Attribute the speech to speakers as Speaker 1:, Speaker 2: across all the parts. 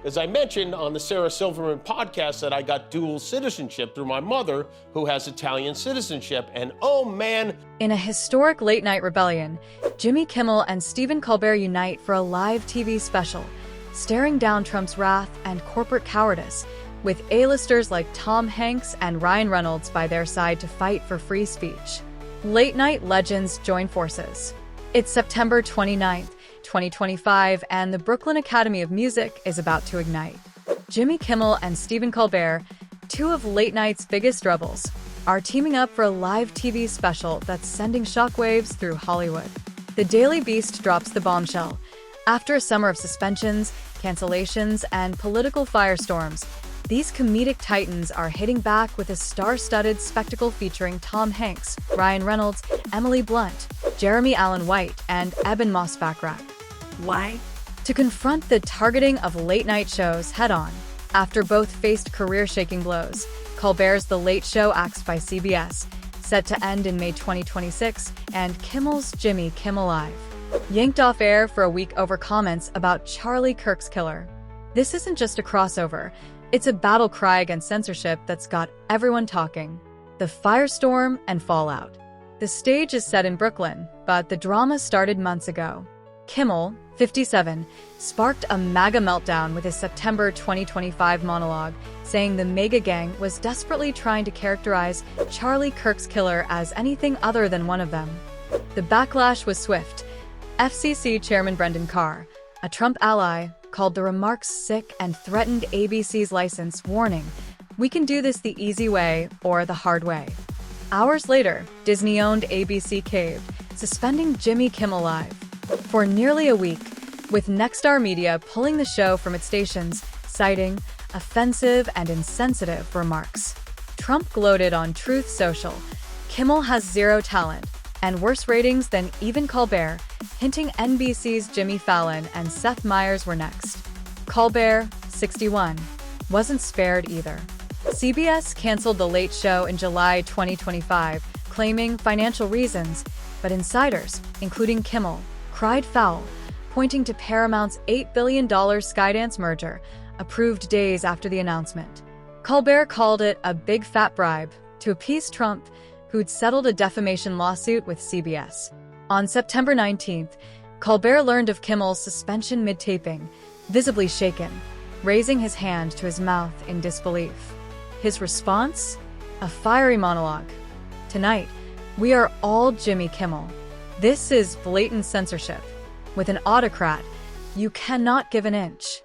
Speaker 1: As I mentioned on the Sarah Silverman podcast that I got dual citizenship through my mother, who has Italian citizenship, and oh man.
Speaker 2: In a historic late-night rebellion, Jimmy Kimmel and Stephen Colbert unite for a live TV special, staring down Trump's wrath and corporate cowardice, with A-listers like Tom Hanks and Ryan Reynolds by their side to fight for free speech. Late-night legends join forces. It's September 29th, 2025, and the Brooklyn Academy of Music is about to ignite. Jimmy Kimmel and Stephen Colbert, two of late night's biggest rebels, are teaming up for a live TV special that's sending shockwaves through Hollywood. The Daily Beast drops the bombshell. After a summer of suspensions, cancellations, and political firestorms, these comedic titans are hitting back with a star-studded spectacle featuring Tom Hanks, Ryan Reynolds, Emily Blunt, Jeremy Allen White, and Eben Moss-Backrack.
Speaker 3: Why?
Speaker 2: To confront the targeting of late-night shows head-on. After both faced career-shaking blows, Colbert's The Late Show, axed by CBS, set to end in May 2026, and Kimmel's Jimmy Kimmel Live, yanked off air for a week over comments about Charlie Kirk's killer. This isn't just a crossover, it's a battle cry against censorship that's got everyone talking. The firestorm and fallout. The stage is set in Brooklyn, but the drama started months ago. Kimmel, 57, sparked a MAGA meltdown with his September 2025 monologue, saying the MAGA gang was desperately trying to characterize Charlie Kirk's killer as anything other than one of them. The backlash was swift. FCC Chairman Brendan Carr, a Trump ally, called the remarks sick and threatened ABC's license, warning, "We can do this the easy way or the hard way." Hours later, Disney-owned ABC caved, suspending Jimmy Kimmel Live for nearly a week, with Nexstar Media pulling the show from its stations, citing offensive and insensitive remarks. Trump gloated on Truth Social. Kimmel has zero talent and worse ratings than even Colbert, hinting NBC's Jimmy Fallon and Seth Meyers were next. Colbert, 61, wasn't spared either. CBS canceled The Late Show in July 2025, claiming financial reasons, but insiders, including Kimmel, cried foul, pointing to Paramount's $8 billion Skydance merger, approved days after the announcement. Colbert called it a big fat bribe to appease Trump, who'd settled a defamation lawsuit with CBS. On September 19th, Colbert learned of Kimmel's suspension mid-taping, visibly shaken, raising his hand to his mouth in disbelief. His response? A fiery monologue. "Tonight, we are all Jimmy Kimmel. This is blatant censorship. With an autocrat, you cannot give an inch."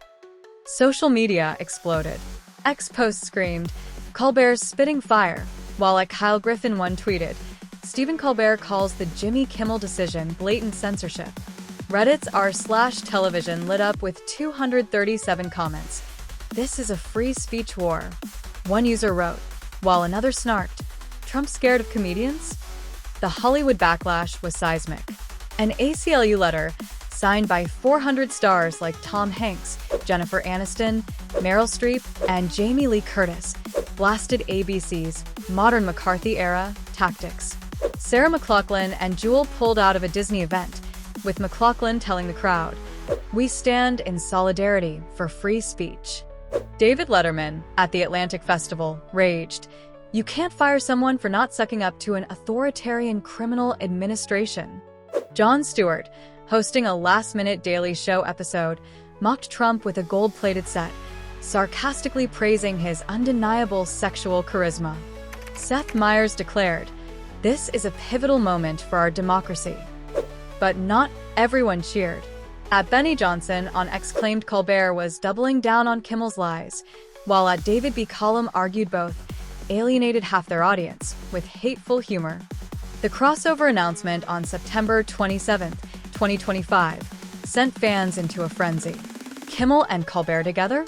Speaker 2: Social media exploded. X posts screamed, "Colbert's spitting fire," while at Kyle Griffin one tweeted, "Stephen Colbert calls the Jimmy Kimmel decision blatant censorship." Reddit's r/television lit up with 237 comments. "This is a free speech war." One user wrote, while another snarked, "Trump scared of comedians?" The Hollywood backlash was seismic. An ACLU letter, signed by 400 stars like Tom Hanks, Jennifer Aniston, Meryl Streep, and Jamie Lee Curtis, blasted ABC's modern McCarthy-era tactics. Sarah McLachlan and Jewel pulled out of a Disney event, with McLachlan telling the crowd, "We stand in solidarity for free speech." David Letterman, at the Atlantic Festival, raged, "You can't fire someone for not sucking up to an authoritarian criminal administration." Jon Stewart, hosting a last-minute Daily Show episode, mocked Trump with a gold-plated set, sarcastically praising his undeniable sexual charisma. Seth Meyers declared, "This is a pivotal moment for our democracy." But not everyone cheered. At Benny Johnson on X claimed Colbert was doubling down on Kimmel's lies, while at David B. Collum argued both alienated half their audience with hateful humor. The crossover announcement on September 27, 2025, sent fans into a frenzy. Kimmel and Colbert together?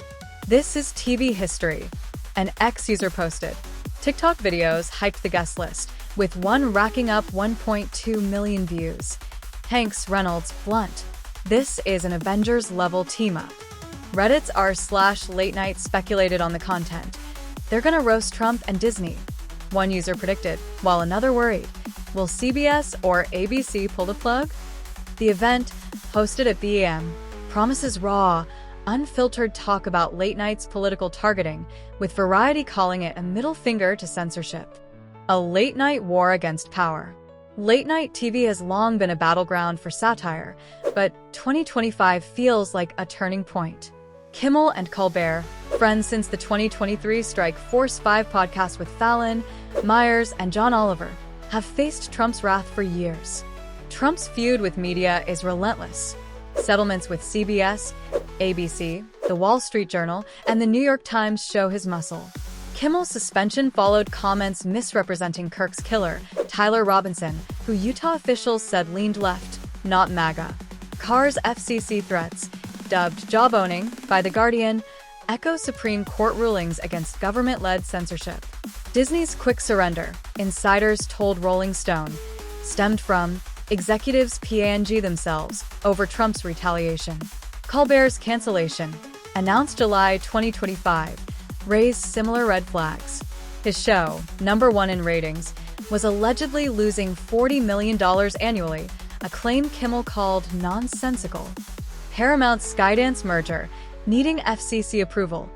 Speaker 2: This is TV history. An X user posted. TikTok videos hyped the guest list, with one racking up 1.2 million views. Hanks, Reynolds, Blunt. This is an Avengers-level team-up. Reddit's r/late night speculated on the content. They're gonna roast Trump and Disney. One user predicted, while another worried. Will CBS or ABC pull the plug? The event, hosted at BAM, promises raw, unfiltered talk about late night's political targeting, with Variety calling it a middle finger to censorship. A late-night war against power. Late-night TV has long been a battleground for satire, but 2025 feels like a turning point. Kimmel and Colbert, friends since the 2023 Strike Force 5 podcast with Fallon, Myers, and John Oliver, have faced Trump's wrath for years. Trump's feud with media is relentless. Settlements with CBS, ABC, The Wall Street Journal, and The New York Times show his muscle. Kimmel's suspension followed comments misrepresenting Kirk's killer, Tyler Robinson, who Utah officials said leaned left, not MAGA. Carr's FCC threats, dubbed jawboning by The Guardian, echo Supreme Court rulings against government-led censorship. Disney's quick surrender, insiders told Rolling Stone, stemmed from executives P&G themselves over Trump's retaliation. Colbert's cancellation, announced July 2025, raised similar red flags. His show, #1 in ratings, was allegedly losing $40 million annually, a claim Kimmel called nonsensical. Paramount's Skydance merger, needing FCC approval,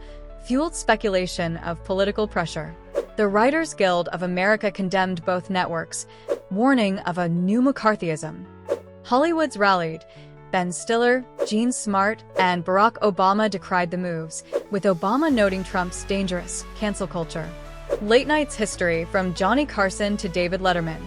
Speaker 2: fueled speculation of political pressure. The Writers Guild of America condemned both networks, warning of a new McCarthyism. Hollywood's rallied. Ben Stiller, Gene Smart, and Barack Obama decried the moves, with Obama noting Trump's dangerous cancel culture. Late night's history, from Johnny Carson to David Letterman,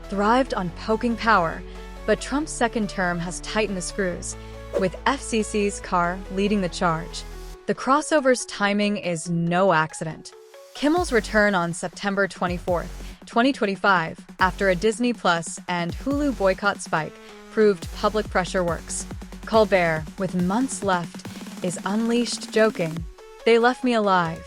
Speaker 2: thrived on poking power, but Trump's second term has tightened the screws, with FCC's Carr leading the charge. The crossover's timing is no accident. Kimmel's return on September 24, 2025, after a Disney Plus and Hulu boycott spike, proved public pressure works. Colbert, with months left, is unleashed joking, "They left me alive."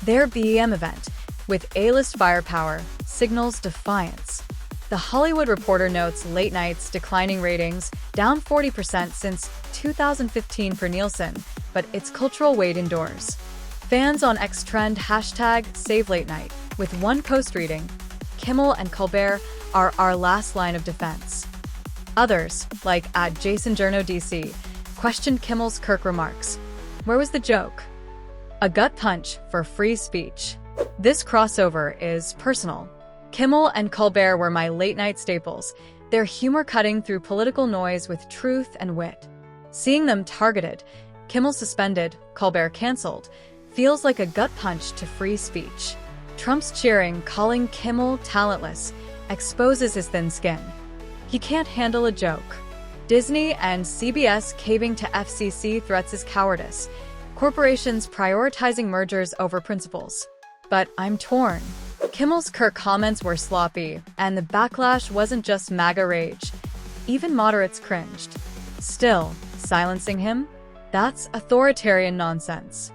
Speaker 2: Their BEM event, with A-list firepower, signals defiance. The Hollywood Reporter notes late nights declining ratings, down 40% since 2015 for Nielsen, but its cultural weight endures. Fans on X trend #SaveLateNight, with one post reading, "Kimmel and Colbert are our last line of defense." Others, like @JasonJournoDC, questioned Kimmel's Kirk remarks. Where was the joke? A gut punch for free speech. This crossover is personal. Kimmel and Colbert were my late-night staples, their humor cutting through political noise with truth and wit. Seeing them targeted, Kimmel suspended, Colbert canceled, feels like a gut punch to free speech. Trump's cheering, calling Kimmel talentless, exposes his thin skin. He can't handle a joke. Disney and CBS caving to FCC threats is cowardice. Corporations prioritizing mergers over principles. But I'm torn. Kimmel's Kirk comments were sloppy, and the backlash wasn't just MAGA rage. Even moderates cringed. Still, silencing him? That's authoritarian nonsense.